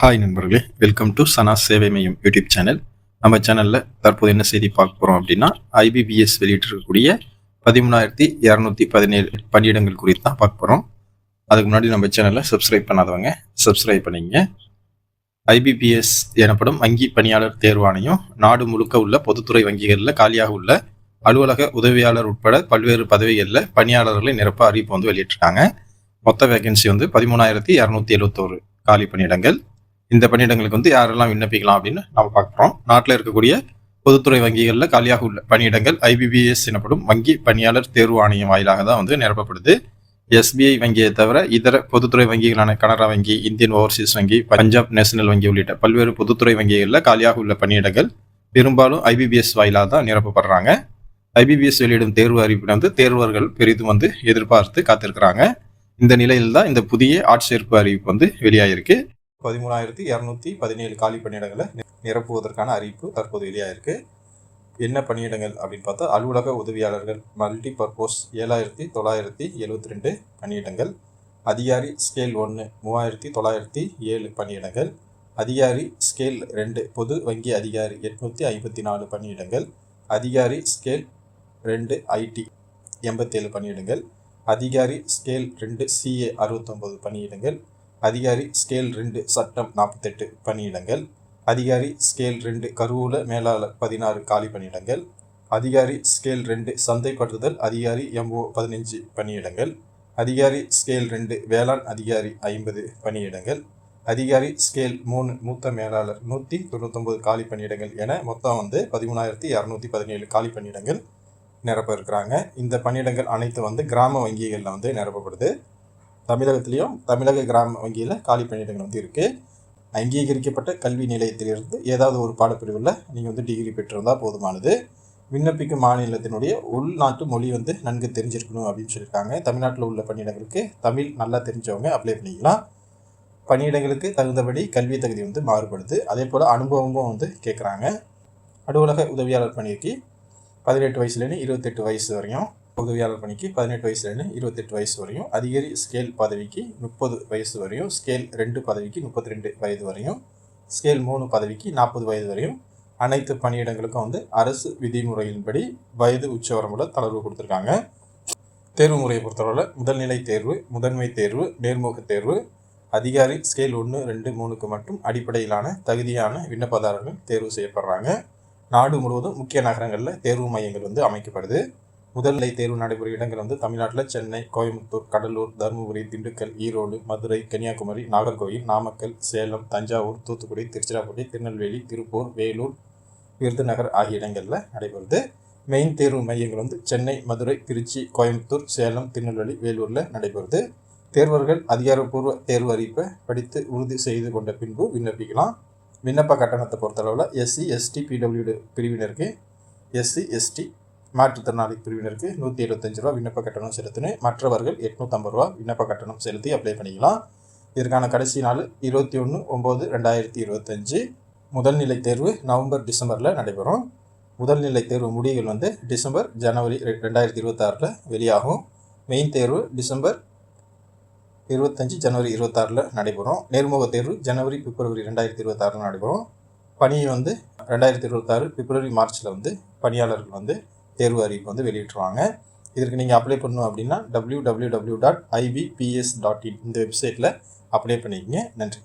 Hi நண்பர்களே, welcome to சனா சேவை மையம் யூடியூப் சேனல். நம்ம சேனலில் தற்போது என்ன செய்தி பார்க்க போகிறோம் அப்படின்னா, ஐபிபிஎஸ் வெளியிட்டிருக்கக்கூடிய 13,217 பணியிடங்கள் குறித்து தான் பார்க்க போகிறோம். அதுக்கு முன்னாடி நம்ம சேனலை சப்ஸ்கிரைப் பண்ணாதவங்க சப்ஸ்கிரைப் பண்ணிங்க. ஐபிபிஎஸ் எனப்படும் வங்கி பணியாளர் தேர்வாணையம் நாடு முழுக்க உள்ள பொதுத்துறை வங்கிகளில் காலியாக உள்ள அலுவலக உதவியாளர் உட்பட பல்வேறு பதவிகளில் பணியாளர்களை நிரப்ப அறிவிப்பு வந்து வெளியிட்டிருக்காங்க. மொத்த வேகன்சி வந்து 13,271 காலி பணியிடங்கள். இந்த பணியிடங்களுக்கு வந்து யாரெல்லாம் விண்ணப்பிக்கலாம் அப்படின்னு நம்ம பார்க்குறோம். நாட்டில் இருக்கக்கூடிய பொதுத்துறை வங்கிகளில் காலியாக உள்ள பணியிடங்கள் ஐபிபிஎஸ் எனப்படும் வங்கி பணியாளர் தேர்வு ஆணையம் வாயிலாக தான் வந்து நிரப்பப்படுது. எஸ்பிஐ வங்கியை தவிர இதர பொதுத்துறை வங்கிகளான கனரா வங்கி, இந்தியன் ஓவர்சீஸ் வங்கி, பஞ்சாப் நேஷனல் வங்கி உள்ளிட்ட பல்வேறு பொதுத்துறை வங்கிகளில் காலியாக உள்ள பணியிடங்கள் பெரும்பாலும் ஐபிபிஎஸ் வாயிலாக தான் நிரப்பப்படுறாங்க. ஐபிபிஎஸ் வெளியிடும் தேர்வு அறிவிப்பில் வந்து தேர்வர்கள் பெரிதும் வந்து எதிர்பார்த்து காத்திருக்கிறாங்க. இந்த நிலையில் தான் இந்த புதிய ஆட்சேர்ப்பு அறிவிப்பு வந்து வெளியாகிருக்கு. 13,217 காலி பணியிடங்களை நிரப்புவதற்கான அறிவிப்பு தற்போது வெளியாயிருக்கு. என்ன பணியிடங்கள் அப்படின்னு பார்த்தா, அலுவலக உதவியாளர்கள் மல்டி பர்போஸ் 7,972 பணியிடங்கள், அதிகாரி ஸ்கேல் 1 3,907 பணியிடங்கள், அதிகாரி ஸ்கேல் 2 பொது வங்கி அதிகாரி 854 பணியிடங்கள், அதிகாரி ஸ்கேல் 2 ஐடி 87 பணியிடங்கள், அதிகாரி ஸ்கேல் 2 சிஏ 69 பணியிடங்கள், அதிகாரி ஸ்கேல் 2 சட்டம் 48 பணியிடங்கள், அதிகாரி ஸ்கேல் 2 கருவூல மேலாளர் 16 காலி பணியிடங்கள், அதிகாரி ஸ்கேல் 2 சந்தைப்படுத்துதல் அதிகாரி எம்ஓ 15 பணியிடங்கள், அதிகாரி ஸ்கேல் 2 வேளாண் அதிகாரி 50 பணியிடங்கள், அதிகாரி ஸ்கேல் 3 மூத்த மேலாளர் 199 காலி பணியிடங்கள் என மொத்தம் வந்து 13,217 காலி பணியிடங்கள் நிரப்ப இருக்கிறாங்க. இந்த பணியிடங்கள் அனைத்து வந்து கிராம வங்கிகளில் வந்து நிரப்பப்படுது. தமிழகத்திலையும் தமிழக கிராம வங்கியில் காலி பணியிடங்கள் வந்து இருக்குது. அங்கீகரிக்கப்பட்ட கல்வி நிலையத்திலிருந்து ஏதாவது ஒரு பாடப்பிரிவில் நீங்கள் வந்து டிகிரி பெற்றிருந்தால் போதுமானது. விண்ணப்பிக்கும் மாநிலத்தினுடைய உள்நாட்டு மொழி வந்து நன்கு தெரிஞ்சிருக்கணும் அப்படின்னு சொல்லியிருக்காங்க. தமிழ்நாட்டில் உள்ள பணியிடங்களுக்கு தமிழ் நல்லா தெரிஞ்சவங்க அப்ளை பண்ணிக்கலாம். பணியிடங்களுக்கு தகுந்தபடி கல்வி தகுதி வந்து மாறுபடுது. அதே போல் அனுபவமும் வந்து கேட்குறாங்க. அலுவலக உதவியாளர் பணிக்கு 18 வயசுலேருந்து 28 வயசு வரையும், உதவியாளர் பணிக்கு 18 வயசுலேருந்து 28 வயசு வரையும், அதிகாரி ஸ்கேல் பதவிக்கு 30 வயசு வரையும், ஸ்கேல் 2 பதவிக்கு 32 வயது வரையும், ஸ்கேல் 3 பதவிக்கு 40 வயது வரையும். அனைத்து பணியிடங்களுக்கும் வந்து அரசு விதிமுறையின்படி வயது உச்சவரம்புல தளர்வு கொடுத்துருக்காங்க. தேர்வு முறையை பொறுத்தவரை முதல்நிலை தேர்வு, முதன்மை தேர்வு, நேர்முக தேர்வு, அதிகாரி ஸ்கேல் 1, 2, 3க்கு மட்டும் அடிப்படையிலான தகுதியான விண்ணப்பதாரர்கள் தேர்வு செய்யப்படுறாங்க. நாடு முழுவதும் முக்கிய நகரங்களில் தேர்வு மையங்கள் வந்து அமைக்கப்படுது. முதல்நிலை தேர்வு நடைபெறும் இடங்கள் வந்து தமிழ்நாட்டில் சென்னை, கோயம்புத்தூர், கடலூர், தருமபுரி, திண்டுக்கல், ஈரோடு, மதுரை, கன்னியாகுமரி, நாகர்கோவில், நாமக்கல், சேலம், தஞ்சாவூர், தூத்துக்குடி, திருச்சிராப்பள்ளி, திருநெல்வேலி, திருப்பூர், வேலூர், விருதுநகர் ஆகிய இடங்களில் நடைபெறுது. மெயின் தேர்வு மையங்கள் வந்து சென்னை, மதுரை, திருச்சி, கோயம்புத்தூர், சேலம், திருநெல்வேலி, வேலூரில் நடைபெறுது. தேர்வர்கள் அதிகாரப்பூர்வ தேர்வு அறிவிப்பை படித்து உறுதி செய்து கொண்ட பின்பு விண்ணப்பிக்கலாம். விண்ணப்ப கட்டணத்தை பொறுத்தளவில் எஸ்சி, எஸ்டி, பிடபிள்யூடி பிரிவினருக்கு, எஸ்சி, எஸ்டி மாற்றுத்திறனாளி பிரிவினருக்கு 175 ரூபா விண்ணப்ப கட்டணம் செலுத்தினு, மற்றவர்கள் 850 ரூபா விண்ணப்ப கட்டணம் செலுத்தி அப்ளை பண்ணிக்கலாம். இதற்கான கடைசி நாள் 21/9/2025. முதல்நிலை தேர்வு நவம்பர், டிசம்பரில் நடைபெறும். முதல்நிலை தேர்வு முடிவுகள் வந்து டிசம்பர், ஜனவரி 2026 வெளியாகும். மெயின் தேர்வு டிசம்பர் 25, ஜனவரி 26 நடைபெறும். நேர்முக தேர்வு ஜனவரி, பிப்ரவரி 2026 நடைபெறும். பணியை வந்து 2026 பிப்ரவரி, மார்ச்சில் வந்து பணியாளர்கள் வந்து தேர்வு அறிவிப்பு வந்து வெளியிட்டுருவாங்க. இதற்கு நீங்கள் அப்ளை பண்ணணும் அப்படின்னா www.ibps.in இந்த வெப்சைட்டில் அப்ளை பண்ணிக்கங்க. நன்றி.